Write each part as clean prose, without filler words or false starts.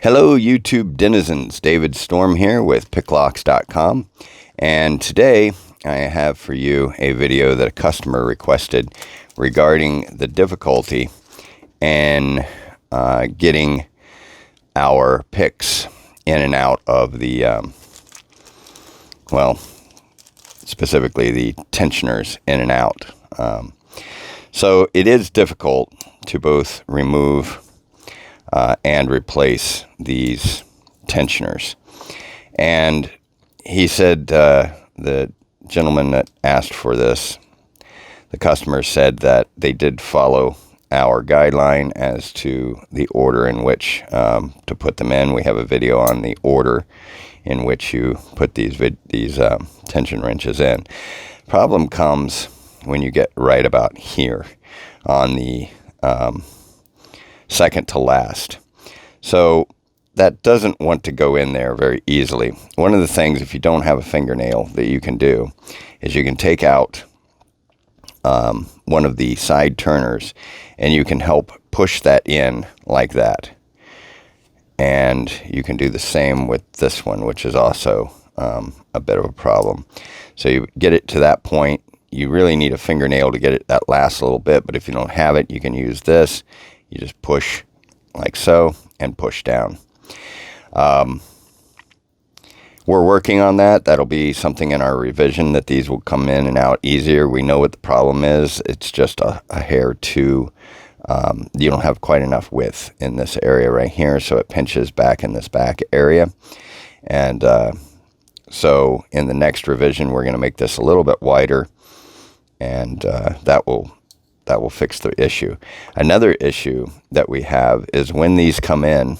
Hello, YouTube denizens. David Storm here with Picklocks.com. And today I have for you a video that a customer requested regarding the difficulty in getting our picks in and out of the, specifically the tensioners in and out. So it is difficult to both remove and replace these tensioners. And he said, the gentleman that asked for this, the customer said that they did follow our guideline as to the order in which to put them in. We have a video on the order in which you put these tension wrenches in. Problem comes when you get right about here on the second to last. So that doesn't want to go in there very easily. One of the things, if you don't have a fingernail, that you can do is you can take out one of the side turners and you can help push that in like that. And you can do the same with this one, which is also a bit of a problem. So you get it to that point. You really need a fingernail to get it that last little bit, but if you don't have it, you can use this. You just push like so and push down. We're working on that. That'll be something in our revision, that these will come in and out easier. We know what the problem is. It's just a hair too, you don't have quite enough width in this area right here, so it pinches back in this back area. And so in the next revision, we're going to make this a little bit wider, and that will fix the issue. Another issue that we have is when these come in,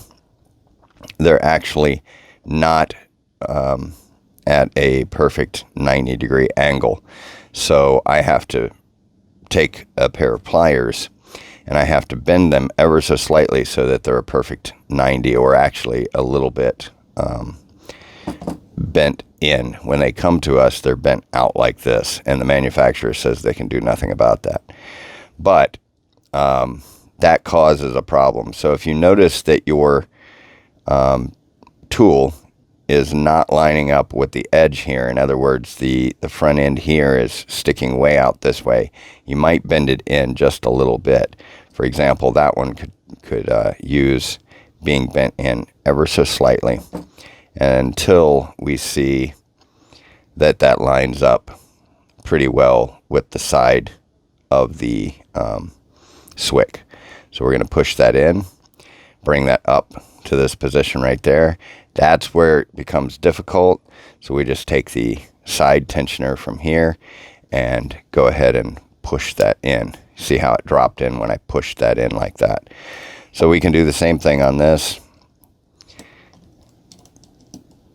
they're actually not at a perfect 90-degree angle. So I have to take a pair of pliers and I have to bend them ever so slightly so that they're a perfect 90, or actually a little bit bent in. When they come to us, they're bent out like this, and the manufacturer says they can do nothing about that. But that causes a problem. So if you notice that your tool is not lining up with the edge here, in other words, the front end here is sticking way out this way, you might bend it in just a little bit. For example, that one could use being bent in ever so slightly until we see that that lines up pretty well with the side of the SWICK. So we're going to push that in, bring that up to this position right there. That's where it becomes difficult. So we just take the side tensioner from here and go ahead and push that in. See how it dropped in when I pushed that in like that. So we can do the same thing on this.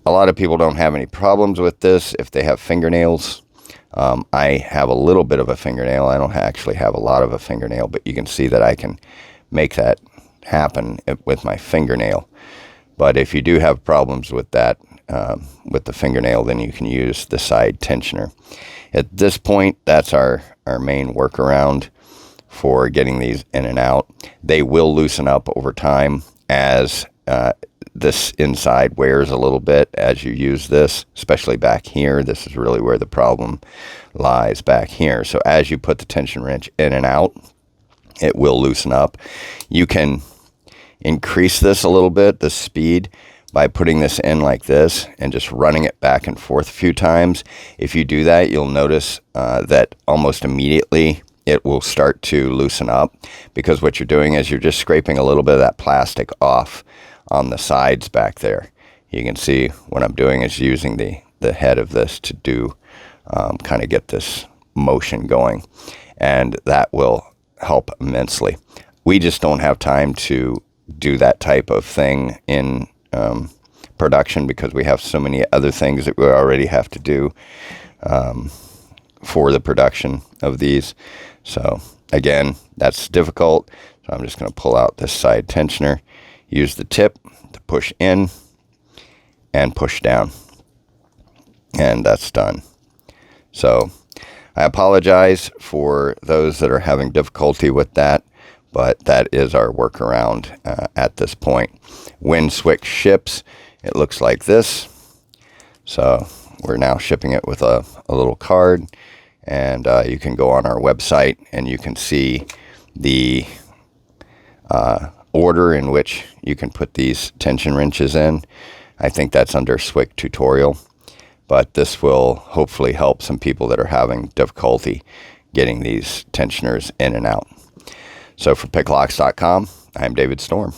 A lot of people don't have any problems with this if they have fingernails. I have a little bit of a fingernail. I don't actually have a lot of a fingernail, but you can see that I can make that happen with my fingernail. But if you do have problems with that, with the fingernail, then you can use the side tensioner. At this point, that's our main workaround for getting these in and out. They will loosen up over time as this inside wears a little bit as you use this, especially back here. This is really where the problem lies, back here. So as you put the tension wrench in and out, it will loosen up. You can increase this a little bit, the speed, by putting this in like this and just running it back and forth a few times. If you do that, you'll notice that almost immediately it will start to loosen up, because what you're doing is you're just scraping a little bit of that plastic off on the sides back there. You can see what I'm doing is using the head of this to do kind of get this motion going, and that will help immensely. We just don't have time to do that type of thing in production, because we have so many other things that we already have to do for the production of these. So again, that's difficult. So I'm just going to pull out this side tensioner, use the tip to push in and push down, and that's done. So I apologize for those that are having difficulty with that, but that is our workaround at this point. When SWICK ships, it looks like this. So we're now shipping it with a little card, and you can go on our website and you can see the order in which you can put these tension wrenches in. I think that's under SWICK tutorial, but this will hopefully help some people that are having difficulty getting these tensioners in and out. So for Picklocks.com, I'm David Storm.